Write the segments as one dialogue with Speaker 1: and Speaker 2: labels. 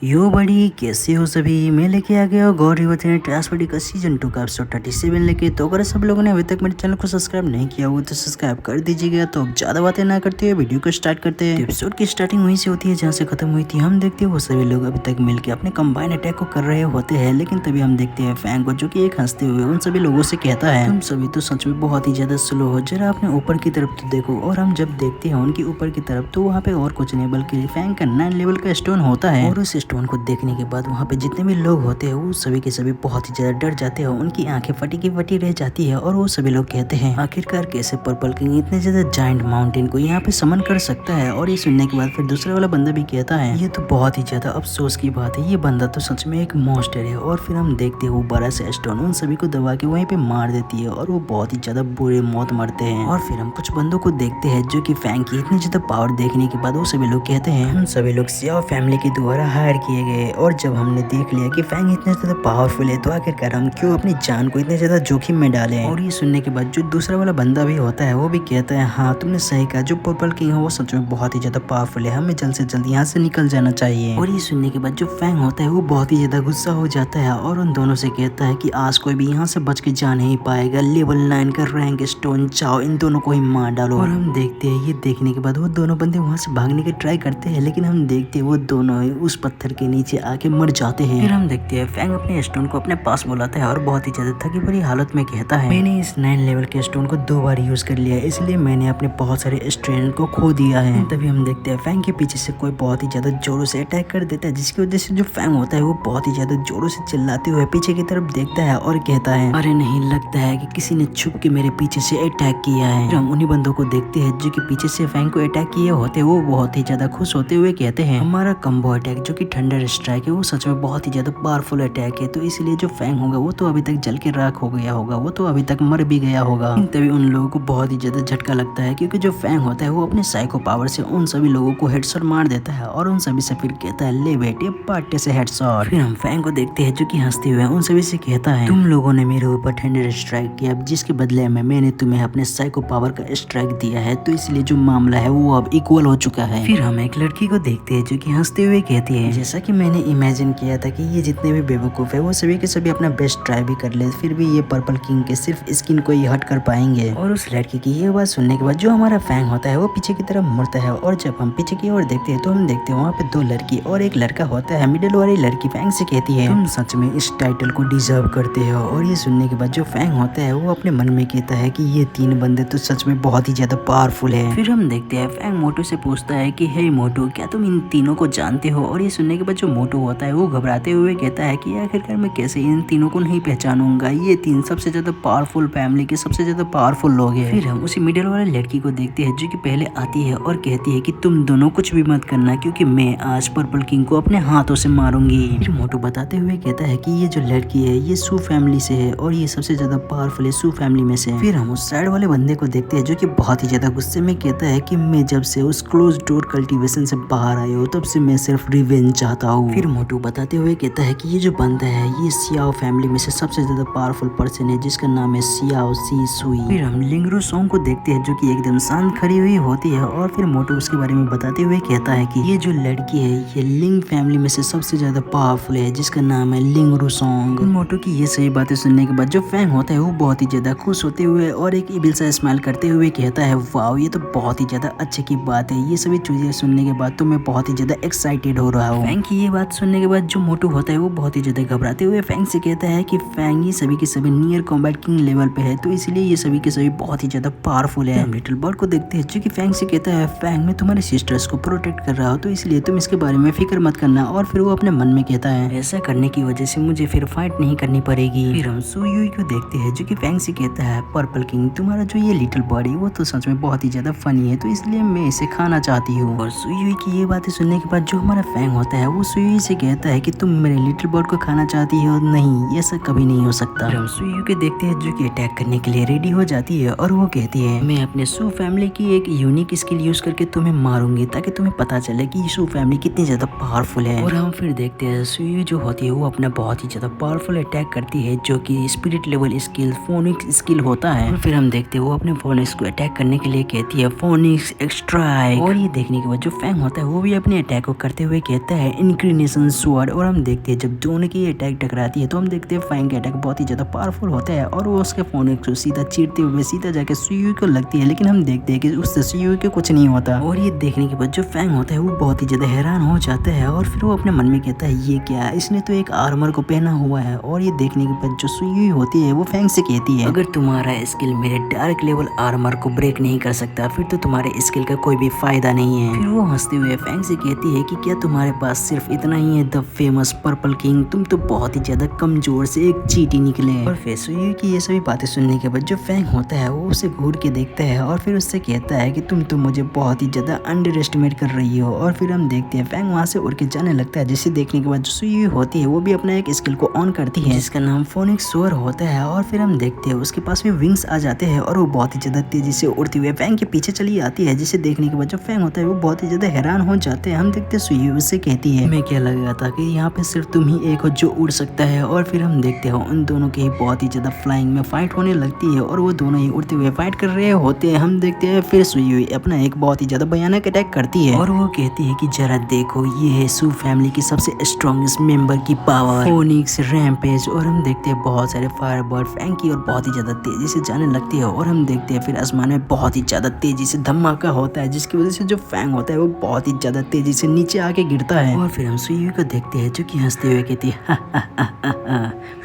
Speaker 1: यो बड़ी कैसे हो सभी। मैं लेके आ गया गौर रिवर्स ट्रांसफर का सीजन 2 का एपिसोड 37 लेके। तो अगर सब लोगों ने अभी तक मेरे चैनल को सब्सक्राइब नहीं किया हुआ तो सब्सक्राइब कर दीजिएगा। तो अब ज्यादा बातें ना करते हुए वीडियो को स्टार्ट करते हैं। एपिसोड की स्टार्टिंग वहीं से होती है जहाँ से खत्म हुई थी। हम देखते हैं वो सभी लोग अभी तक मिलकर अपने कंबाइन अटैक को कर रहे होते हैं, लेकिन तभी हम देखते हैं फैंग को जो कि एक हंसते हुए उन सभी लोगों से कहता है, तुम सभी तो सच में बहुत ही ज्यादा स्लो हो, जरा अपने ऊपर की तरफ तो देखो। और हम जब देखते हैं उनके ऊपर की तरफ तो वहाँ पे और कुछ नहीं बल्कि फैंग का 9 लेवल का स्टोन होता है। और उस स्टोन को देखने के बाद वहाँ पे जितने भी लोग होते हैं वो सभी के सभी बहुत ही ज्यादा डर जाते हैं। उनकी आंखें फटी की फटी रह जाती है और वो सभी लोग कहते हैं आखिरकार कैसे पर्पल किंग इतने ज्यादा जायंट माउंटेन को यहाँ पे समन कर सकता है। और ये सुनने के बाद फिर दूसरा वाला बंदा भी कहता है ये तो बहुत ही ज्यादा अफसोस की बात है, ये बंदा तो सच में एक मॉन्स्टर है। और फिर हम देखते हैं वो बड़ा सा स्टोन उन सभी को दबा के वहीं पे मार देती है और वो बहुत ही ज्यादा बुरे मौत मरते हैं। और फिर हम कुछ बंदों को देखते हैं जो कि फैंग की इतनी ज्यादा पावर देखने के बाद वो सभी लोग कहते हैं हम सभी लोग सियाओ फैमिली के द्वारा हायर किए गए। और जब हमने देख लिया कि फैंग इतने ज्यादा पावरफुल है तो आखिरकार हम क्यों अपनी जान को इतने ज्यादा जोखिम में डालें। और ये सुनने के बाद जो दूसरा वाला बंदा भी होता है वो भी कहता है हाँ तुमने सही कहा, जो पर्पल किंग है वो सच में बहुत ही ज्यादा पावरफुल है, हमें जल्द से जल्द यहाँ से निकल जाना चाहिए। और ये सुनने के बाद जो फैंग होता है वो बहुत ही ज्यादा गुस्सा हो जाता है और उन दोनों से कहता है कि आज कोई भी यहाँ से बच के जा नहीं पाएगा, लेवल 9 का रैंक स्टोन चाओ, इन दोनों को ही मार डालो। और हम देखते हैं ये देखने के बाद वो दोनों बंदे वहाँ से भागने की ट्राई करते हैं, लेकिन हम देखते हैं वो दोनों ही उस पत्थर के नीचे आके मर जाते हैं। फिर हम देखते हैं फैंग अपने स्टोन को अपने पास बुलाता है और बहुत ही ज्यादा थकी भरी हालत में कहता है मैंने इस 9 लेवल के स्टोन को 2 बार यूज कर लिया है, इसलिए मैंने अपने बहुत सारे स्ट्रेंथ को खो दिया है। तभी हम देखते हैं फैंग के पीछे से कोई बहुत ही ज्यादा जोरों से अटैक कर देता है, जिसकी वजह से जो फैंग होता है वो बहुत ही ज्यादा जोरों से चिल्लाते हुए पीछे की तरफ देखता है और कहता है अरे नहीं, लगता है कि किसी ने छुप के मेरे पीछे से अटैक किया है। फिर हम उन्हीं बंदों को देखते हैं जो कि पीछे से फैंग को अटैक किए होते हैं। वो बहुत ही ज्यादा खुश होते हुए कहते हैं हमारा कम्बो अटैक जो कि थंडर स्ट्राइक है वो सच में बहुत ही ज्यादा पावरफुल अटैक है, तो इसलिए जो फैंग होगा वो तो अभी तक जल के राख हो गया होगा, वो तो अभी तक मर भी गया होगा। तभी उन लोगों को बहुत ही ज्यादा झटका लगता है क्योंकि जो फैंग होता है वो अपने साइको पावर से उन सभी लोगों को हेडशॉट मार देता है और उन सभी से फिर कहता है ले बेटे पार्टे से हेडशॉट। फिर हम फैंग को देखते हैं जो कि हंसते हुए उन सभी से कहता है तुम लोगों ने मेरे ऊपर थंडर स्ट्राइक किया, जिसके बदले में मैंने तुम्हें अपने साइको पावर का स्ट्राइक दिया है, तो इसलिए जो मामला है वो अब इक्वल हो चुका है। फिर हम एक लड़की को देखते हैं जो कि हंसते हुए कहती है जैसा कि मैंने इमेजिन किया था कि ये जितने भी बेवकूफ है वो सभी के सभी अपना बेस्ट ट्राई भी कर ले, फिर भी ये पर्पल किंग के सिर्फ स्किन को ही हट कर पाएंगे। और उस लड़की की ये बात सुनने के बाद जो हमारा फैंग होता है वो पीछे की तरफ मुड़ता है और जब हम पीछे की ओर देखते हैं तो हम देखते हैं वहाँ पे 2 लड़की और एक लड़का होता है। मिडिल वाली लड़की फैंग से कहती है तुम सच में इस टाइटल को डिजर्व करते हो। और ये सुनने के बाद जो फैंग होता है वो अपने मन में कहता है कि ये 3 बंदे तो सच में बहुत ही ज्यादा पावरफुल है। फिर हम देखते हैं फैंग मोटू से पूछता है कि हे मोटू, क्या तुम इन तीनों को जानते हो। और ये सुनने के बाद जो मोटू होता है वो घबराते हुए कहता है कि आखिरकार मैं कैसे इन तीनों को नहीं पहचानूंगा, ये 3 सबसे ज्यादा पावरफुल फैमिली के सबसे ज्यादा पावरफुल लोग हैं। फिर हम उसी मिडिल वाले लड़की को देखते हैं जो कि पहले आती है और कहती है कि तुम दोनों कुछ भी मत करना क्योंकि मैं आज पर्पल किंग को अपने हाथों से मारूंगी। फिर मोटू बताते हुए कहता है कि ये जो लड़की है ये सू फैमिली से है और ये सबसे ज्यादा पावरफुल है सू फैमिली में से। फिर हम उस साइड वाले बंदे को देखते हैं जो कि बहुत ही ज्यादा गुस्से में कहता है कि मैं जब से उस क्लोज डोर कल्टीवेशन से बाहर आया हूँ तब से मैं सिर्फ रिवेंज चाहता हूँ। फिर मोटू बताते हुए कहता है कि ये जो बंदा है ये सियाओ फैमिली में से सबसे ज्यादा पावरफुल पर्सन है जिसका नाम है सियाओ सी सुई। फिर हम लिंगरू सॉन्ग को देखते हैं जो कि एकदम शांत खड़ी हुई होती है और फिर मोटू उसके बारे में बताते हुए कहता है कि ये जो लड़की है ये लिंग फैमिली में से सबसे ज्यादा पावरफुल है जिसका नाम है लिंगरू सॉन्ग। मोटू की ये सही बातें सुनने के बाद जो फैंग होता है वो बहुत ही ज्यादा खुश होते हुए और एक इविल सा स्माइल करते हुए कहता है वाओ ये तो बहुत ही ज्यादा अच्छे की बात है, ये सभी चीजें सुनने के बाद तो मैं बहुत ही ज्यादा एक्साइटेड हो रहा हूँ। फैंग की ये बात सुनने के बाद जो मोटू होता है वो बहुत ही ज्यादा घबराते हुए फैंग से कहता है कि फैंग ये सभी के सभी नियर कॉम्बैट किंग लेवल पे है, तो इसलिए ये सभी के सभी बहुत ही ज्यादा पावरफुल है। हम लिटिल बर्ड को देखते हैं जो कि फैंग से कहता है फैंग मैं तुम्हारे सिस्टर्स को प्रोटेक्ट कर रहा हूँ, तो इसलिए तुम इसके बारे में फिक्र मत करना। और फिर वो अपने मन में कहता है ऐसा करने की वजह से मुझे फिर फाइट नहीं करनी पड़ेगी। फिर हम सुयुई को देखते हैं जो कि फैंग से कहता है पर्पल किंग तुम्हारा जो ये लिटिल बॉडी वो तो सच में बहुत ही ज्यादा फनी है, तो इसलिए मैं इसे खाना चाहती हूँ। और सुयुई की ये बातें सुनने के बाद जो हमारा फैंग होता है वो सुयुई से कहता है कि तुम मेरे लिटिल बॉड को खाना चाहती हो, नहीं ऐसा कभी नहीं हो सकता। फिर हम सुयुई को देखते हैं जो कि अटैक करने के लिए रेडी हो जाती है और वो कहती है मैं अपने सू फैमिली की एक यूनिक स्किल यूज करके तुम्हें मारूंगी ताकि तुम्हें पता चले कि सू फैमिली कितनी ज्यादा पावरफुल है। और हम फिर देखते हैं सुयुई जो होती है वो अपना बहुत ही ज्यादा पावरफुल अटैक करती है जो कि spirit level skill phoenix skill होता है। और फिर हम देखते हैं वो अपने फोनिक्स को अटैक करने के लिए कहती है फोनिक्स एक्स्ट्राइक। और ये देखने के बाद जो फैंग होता है वो भी अपने अटैक को करते हुए कहता है इंक्रीनेशन स्वॉर्ड। और हम देखते हैं जब दोनों की अटैक टकराती है तो हम देखते हैं फैंग का अटैक बहुत ही ज्यादा पावरफुल होता है और वो उसके फोन को सीधा चीरते हुए सीधा जाके सुयुई को लगती है, लेकिन हम देखते हैं कि उससे सुयुई को कुछ नहीं होता। और ये देखने के बाद जो फैंग होता है वो बहुत ही ज्यादा हैरान हो जाता है और फिर वो अपने मन में कहता है ये क्या, इसने तो एक आर्मर को पहना हुआ है। और ये देखने के बाद जो सुयुई होती है वो फैंग से कहती है अगर तुम्हारा स्किल मेरे डार्क लेवल आर्मर को ब्रेक नहीं कर सकता फिर तो तुम्हारे स्किल का कोई भी फायदा नहीं है। फिर वो हंसते हुए फैंग से कहती है कि क्या तुम्हारे पास सिर्फ इतना ही है द फेमस पर्पल किंग, तुम तो बहुत ही ज्यादा कमजोर से एक चींटी निकले। और फिर सुयुई की ये सभी बातें सुनने के बाद जो फैंग होता है वो उसे घूर के देखता है और फिर उससे कहता है कि तुम तो मुझे बहुत ही ज्यादा अंडर एस्टिमेट कर रही हो। और फिर हम देखते हैं फैंग वहां से उड़ के जाने लगता है, जिसे देखने के बाद जो सुयुई होती है वो भी अपना एक स्किल को ऑन करती है जिसका नाम फोनिक्स सोअर होता है। और फिर हम देखते हैं उसके पास भी विंग्स आ जाते हैं और वो बहुत ही ज्यादा तेजी से उड़ती हुई फैंग के पीछे चली आती है, जिसे देखने के बाद जो फैंग होता है वो बहुत ही ज्यादा हैरान हो जाते हैं। हम देखते हैं सुयुई उससे कहती है मैं क्या लगा था कि यहाँ पे सिर्फ तुम ही एक हो जो उड़ सकता है। और फिर हम देखते हैं उन दोनों की बहुत ही ज्यादा फ्लाइंग में फाइट होने लगती है और वो दोनों ही उड़ते हुए फाइट कर रहे होते हैं। हम देखते हैं फिर सुयुई अपना एक बहुत ही ज्यादा भयानक अटैक करती है और वो कहती है कि जरा देखो ये है सू फैमिली की सबसे स्ट्रॉन्गेस्ट मेंबर की पावर फोनिक्स रैम्पेज। और हम देखते हैं बहुत सारे फायरबर्ड फैंग की और बहुत ही ज्यादा तेजी से जाने लगती है और हम देखते हैं फिर आसमान में बहुत ही ज्यादा तेजी से धमाका होता है जिसकी वजह से जो फैंग होता है वो बहुत ही ज्यादा तेजी से नीचे आके गिरता है। और फिर हम सुयुई को देखते हैं जो कि हंसते हुए कहती है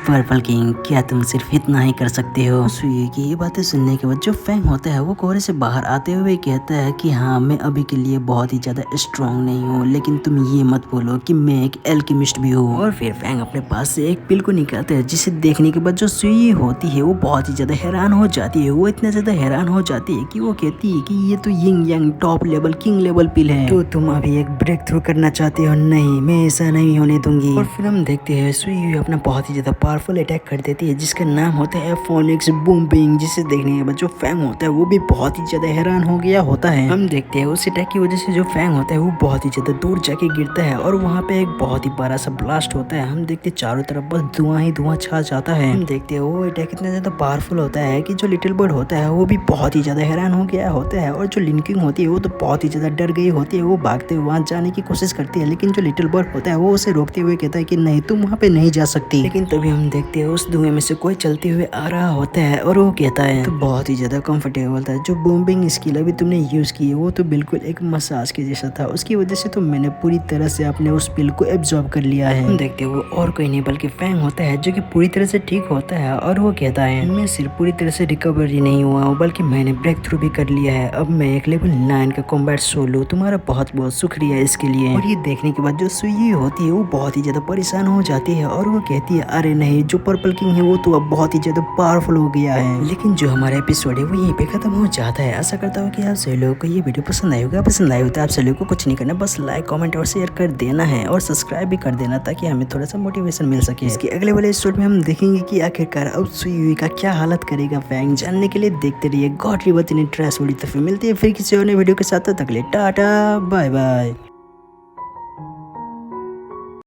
Speaker 1: पर्पल किंग क्या तुम सिर्फ इतना ही कर सकते हो। सुयुई की ये बातें सुनने के बाद जो फैंग होता है वो कोहरे से बाहर आते हुए कहता है कि हाँ मैं अभी के लिए बहुत ही ज्यादा स्ट्रांग नहीं हूँ, लेकिन तुम ये मत बोलो कि मैं एक एल्केमिस्ट भी हूँ। और फिर फैंग अपने पास से एक पिल को निकालता है जिसे देखने के बाद जो सुयुई होती है वो बहुत ही ज्यादा हैरान हो जाती है। वो इतना ज्यादा हैरान हो जाती है कि वो कहती है कि ये तो यिंग यांग टॉप लेवल किंग लेवल पिल है, तो तुम अभी एक ब्रेक थ्रू करना चाहते हो? नहीं, मैं ऐसा नहीं होने दूंगी। और फिर हम देखते हैं सुयुई अपना बहुत ही ज्यादा पावरफुल अटैक कर देती है जिसका नाम होता है फोनिक्स बूमिंग, जिसे देखने के बाद जो फैंग होता है वो भी बहुत ही ज्यादा हैरान हो गया होता है। हम देखते हैं उस अटैक की वजह से जो फैंग होता है वो बहुत ही ज्यादा दूर जाके गिरता है और वहाँ पे एक बहुत ही बड़ा सा ब्लास्ट होता है। हम देखते हैं चारों तरफ बस धुआं ही धुआं छा जाता है। हम देखते हैं वो अटैक इतना ज्यादा पावरफुल होता है कि जो लिटिल बर्ड होता है वो भी बहुत ही ज्यादा हैरान हो गया होता है और जो लिंकिंग होती है वो तो बहुत ही ज्यादा डर गई होती है। वो भागते हुए वहाँ जाने की कोशिश करती है, लेकिन जो लिटिल बर्ड होता है वो उसे रोकते हुए कहता है कि नहीं तुम वहाँ पे नहीं जा सकती। लेकिन तभी हम देखते हैं उस धुएं में से कोई चलते हुए आ रहा होता है और वो कहता है तो बहुत ही ज्यादा कंफर्टेबल था, जो बूमिंग स्किल अभी तुमने यूज की है वो तो बिल्कुल एक मसाज के जैसा था, उसकी वजह से तो मैंने पूरी तरह से अपने उस पिल को एब्जॉर्ब कर लिया है। हम देखते हैं वो और कोई नहीं बल्कि फैंग होता है जो कि पूरी तरह से ठीक होता है और वो कहता है मैं सिर्फ पूरी तरह से रिकवरी नहीं हुआ हूँ बल्कि मैंने ब्रेक थ्रू भी कर लिया है, अब मैं एक लेवल 9 का कॉम्बैट सोलो, तुम्हारा बहुत बहुत शुक्रिया इसके लिए। और ये देखने के बाद जो सुयुई होती है वो बहुत ही ज्यादा परेशान हो जाती है और वो कहती है अरे नहीं, जो पर्पल किंग है वो तो अब बहुत ही ज्यादा पावरफुल हो गया है। लेकिन जो हमारा एपिसोड है वो यहीं पे खत्म हो जाता है। आशा करता हूँ कि आप सभी लोगों को ये वीडियो पसंद आई होगा। पसंद आई हो तो आप सभी लोगों को कुछ नहीं करना, बस लाइक कमेंट और शेयर कर देना है और सब्सक्राइब भी कर देना ताकि हमें थोड़ा सा मोटिवेशन मिल सके। इसके अगले वाले एपिसोड में हम देखेंगे कि आखिरकार अब सुयुई का क्या हालत करेगा फैंग। जानने के लिए देखते रहिए God river in trash video. तो फिर मिलते हैं फिर किसी और नए वीडियो के साथ, तक के लिए टाटा बाय बाय।